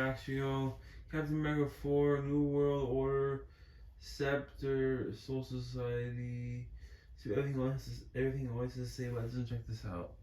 Axiom, Captain America 4, New World Order, Scepter, Soul Society. See everything always is the same. Let's check this out.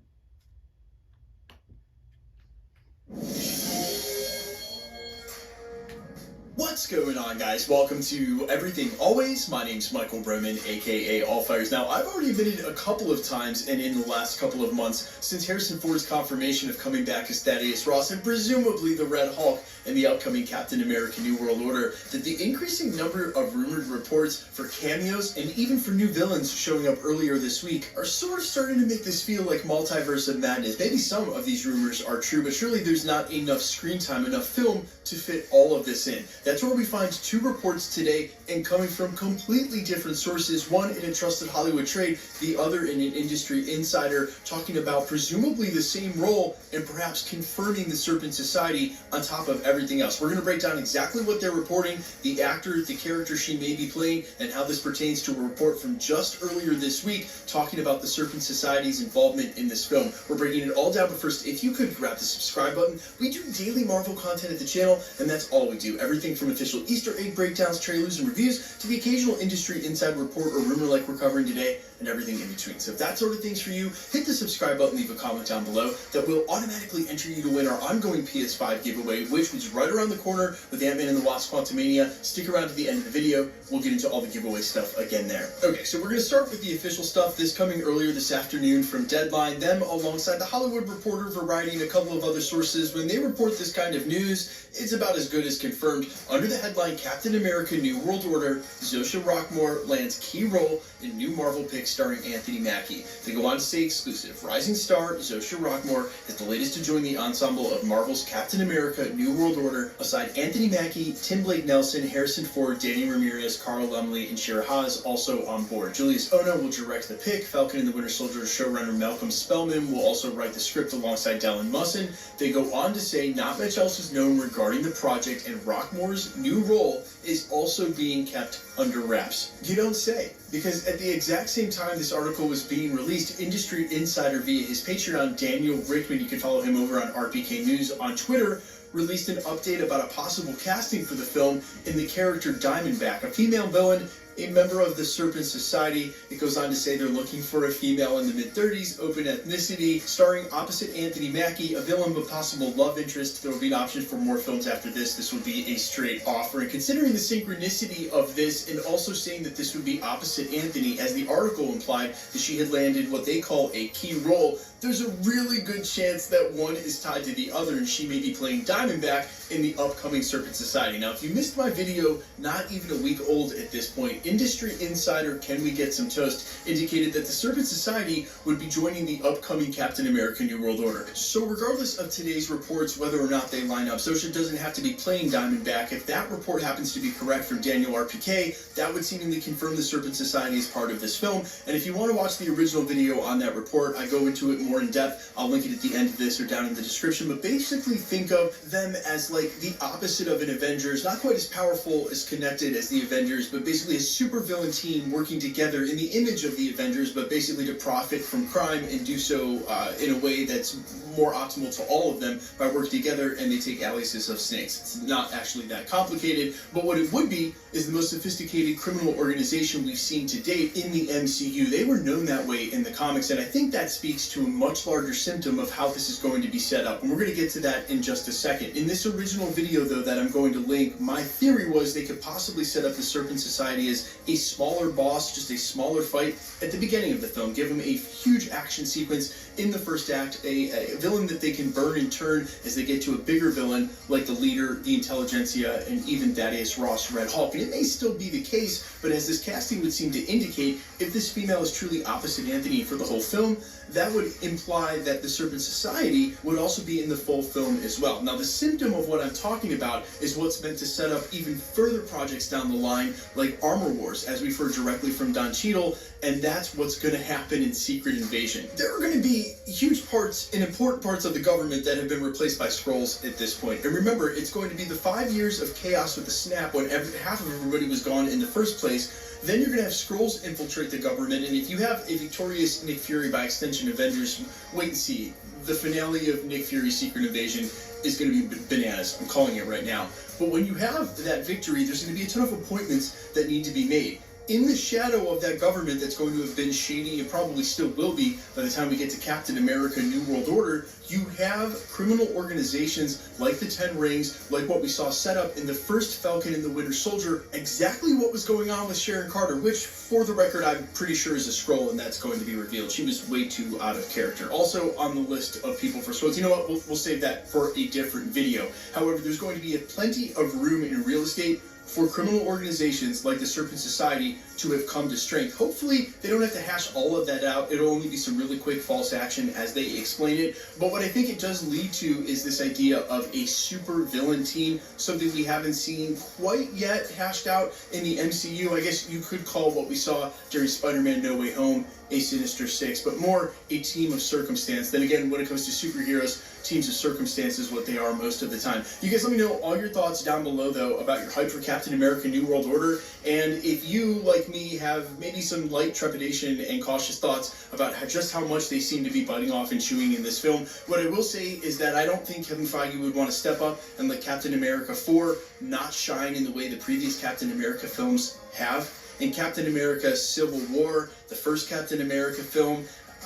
What's going on, guys? Welcome to Everything Always. My name's Michael Broman, aka Allfires. Now, I've already admitted a couple of times and in the last couple of months since Harrison Ford's confirmation of coming back as Thaddeus Ross and presumably the Red Hulk in the upcoming Captain America New World Order, that the increasing number of rumored reports for cameos and even for new villains showing up earlier this week are sort of starting to make this feel like multiverse of madness. Maybe some of these rumors are true, but surely there's not enough screen time, enough film to fit all of this in. That's where we find two reports today, and coming from completely different sources, one in a trusted Hollywood trade, the other in an industry insider, talking about presumably the same role and perhaps confirming the Serpent Society on top of everything else. We're going to break down exactly what they're reporting, the actor, the character she may be playing, and how this pertains to a report from just earlier this week talking about the Serpent Society's involvement in this film. We're breaking it all down, but first, if you could grab the subscribe button. We do daily Marvel content at the channel, and that's all we do. Everything from official Easter egg breakdowns, trailers, and reviews to the occasional industry inside report or rumor like we're covering today, and everything in between. So if that sort of thing's for you, hit the subscribe button, leave a comment down below. That will automatically enter you to win our ongoing PS5 giveaway, which is right around the corner with Ant-Man and the Wasp: Quantumania. Stick around to the end of the video. We'll get into all the giveaway stuff again there. Okay, so we're going to start with the official stuff. This coming earlier this afternoon from Deadline, them alongside the Hollywood Reporter, Variety, and a couple of other sources. When they report this kind of news, it's about as good as confirmed. Under the headline Captain America New World Order, Zosha Rockmore lands key role in new Marvel pick starring Anthony Mackie. They go on to say exclusive. Rising star Zosha Rockmore is the latest to join the ensemble of Marvel's Captain America New World Order, aside Anthony Mackie, Tim Blake Nelson, Harrison Ford, Danny Ramirez, Carl Lumley, and Shira Haas also on board. Julius Ono will direct the pick. Falcon and the Winter Soldier showrunner Malcolm Spellman will also write the script alongside Dallin Musson. They go on to say not much else is known regarding the project, and Rockmore's new role is also being kept under wraps. You don't say. Because at the exact same time this article was being released, Industry Insider via his Patreon, Daniel Rickman, you can follow him over on RPK News on Twitter, released an update about a possible casting for the film in the character Diamondback, a female villain, a member of the Serpent Society. It goes on to say they're looking for a female in the mid-30s, open ethnicity, starring opposite Anthony Mackie, a villain but possible love interest. There will be an option for more films after this. This would be a straight offer. And considering the synchronicity of this, and also saying that this would be opposite Anthony, as the article implied that she had landed what they call a key role, there's a really good chance that one is tied to the other, and she may be playing Diamondback in the upcoming Serpent Society. Now, if you missed my video, not even a week old at this point, Industry Insider Can We Get Some Toast indicated that the Serpent Society would be joining the upcoming Captain America New World Order. So regardless of today's reports, whether or not they line up, Zosha doesn't have to be playing Diamondback. If that report happens to be correct from Daniel RPK, that would seemingly confirm the Serpent Society as part of this film. And if you want to watch the original video on that report, I go into it more in depth. I'll link it at the end of this or down in the description, but basically think of them as like the opposite of an Avengers, not quite as powerful, as connected as the Avengers, but basically a super villain team working together in the image of the Avengers, but basically to profit from crime and do so in a way that's more optimal to all of them by working together, and they take aliases of snakes. It's not actually that complicated, but what it would be is the most sophisticated criminal organization we've seen to date in the MCU. They were known that way in the comics, and I think that speaks to a much larger symptom of how this is going to be set up, and we're going to get to that in just a second. In this original video, though, that I'm going to link, my theory was they could possibly set up the Serpent Society as a smaller boss, just a smaller fight at the beginning of the film, give them a huge action sequence in the first act, a villain that they can burn and turn as they get to a bigger villain like the leader, the intelligentsia, and even Thaddeus Ross, Red Hulk. And it may still be the case, but as this casting would seem to indicate, if this female is truly opposite Anthony for the whole film, that would imply that the Serpent Society would also be in the full film as well. Now, the symptom of what I'm talking about is what's meant to set up even further projects down the line, like Armor Wars, as we've heard directly from Don Cheadle, and that's what's going to happen in Secret Invasion. There are going to be huge parts and important parts of the government that have been replaced by Skrulls at this point. And remember, it's going to be the 5 years of chaos with the snap when half of everybody was gone in the first place. Then you're going to have Skrulls infiltrate the government, and if you have a victorious Nick Fury, by extension Avengers, wait and see. The finale of Nick Fury's Secret Invasion is going to be bananas. I'm calling it right now. But when you have that victory, there's going to be a ton of appointments that need to be made. In the shadow of that government that's going to have been shady and probably still will be by the time we get to Captain America New World Order, you have criminal organizations like the Ten Rings, like what we saw set up in the first Falcon and the Winter Soldier, exactly what was going on with Sharon Carter, which, for the record, I'm pretty sure is a Skrull, and that's going to be revealed. She was way too out of character. Also on the list of people for Skrulls. You know what? We'll save that for a different video. However, there's going to be plenty of room in real estate for criminal organizations like the Serpent Society to have come to strength. Hopefully, they don't have to hash all of that out. It'll only be some really quick false action as they explain it. But what I think it does lead to is this idea of a super villain team, something we haven't seen quite yet hashed out in the MCU. I guess you could call what we saw during Spider-Man No Way Home a Sinister Six, but more a team of circumstance. Then again, when it comes to superheroes, teams of circumstance is what they are most of the time. You guys let me know all your thoughts down below, though, about your hype for Captain America New World Order, and if you, like me, have maybe some light trepidation and cautious thoughts about just how much they seem to be biting off and chewing in this film. What I will say is that I don't think Kevin Feige would want to step up and let Captain America 4 not shine in the way the previous Captain America films have. And Captain America Civil War, the first Captain America film,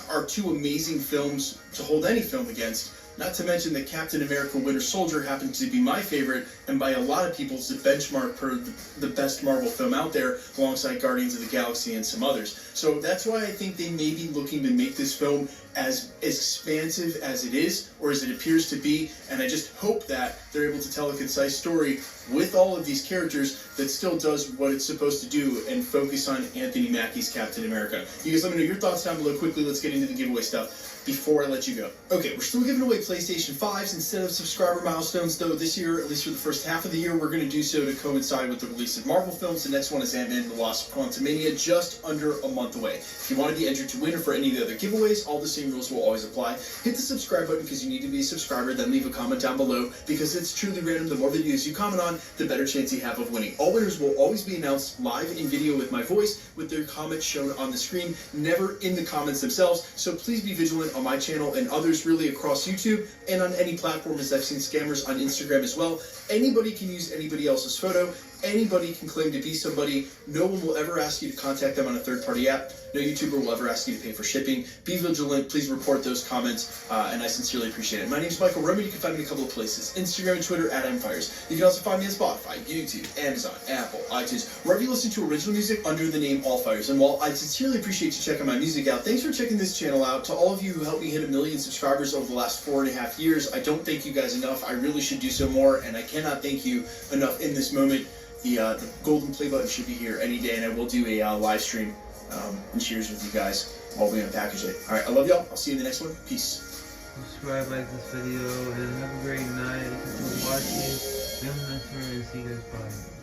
are two amazing films to hold any film against. Not to mention that Captain America Winter Soldier happens to be my favorite, and by a lot of people it's the benchmark for the best Marvel film out there, alongside Guardians of the Galaxy and some others. So that's why I think they may be looking to make this film as expansive as it is, or as it appears to be, and I just hope that they're able to tell a concise story with all of these characters that still does what it's supposed to do and focus on Anthony Mackie's Captain America. You guys let me know your thoughts down below. Quickly, let's get into the giveaway stuff before I let you go. Okay, we're still giving away PlayStation 5s instead of subscriber milestones, though this year, at least for the first half of the year, we're going to do so to coincide with the release of Marvel films. The next one is Ant-Man and the Wasp: Quantumania, just under a month away. If you want to be entered to win or for any of the other giveaways, all the same rules will always apply. Hit the subscribe button because you need to be a subscriber, then leave a comment down below because it's truly random. The more videos you comment on, the better chance you have of winning. All winners will always be announced live in video with my voice, with their comments shown on the screen, never in the comments themselves. So please be vigilant on my channel and others really across YouTube and on any platform, as I've seen scammers on Instagram as well. Anybody can use anybody else's photo. Anybody can claim to be somebody. No one will ever ask you to contact them on a third-party app. No YouTuber will ever ask you to pay for shipping. Be vigilant. Please report those comments, and I sincerely appreciate it. My name's Michael Roman. You can find me in a couple of places. Instagram and Twitter @Empires. You can also find me on Spotify, YouTube, Amazon, Apple, iTunes, wherever you listen to original music under the name Allfires. And while I sincerely appreciate you checking my music out, thanks for checking this channel out. To all of you who helped me hit 1 million subscribers over the last 4.5 years, I don't thank you guys enough. I really should do so more, and I cannot thank you enough in this moment. The golden play button should be here any day, and I will do a live stream and cheers with you guys while we unpackage it. Alright, I love y'all. I'll see you in the next one. Peace. Subscribe, like this video, and have a great night. Thank you for watching. See you in the next one, and see you guys. Bye.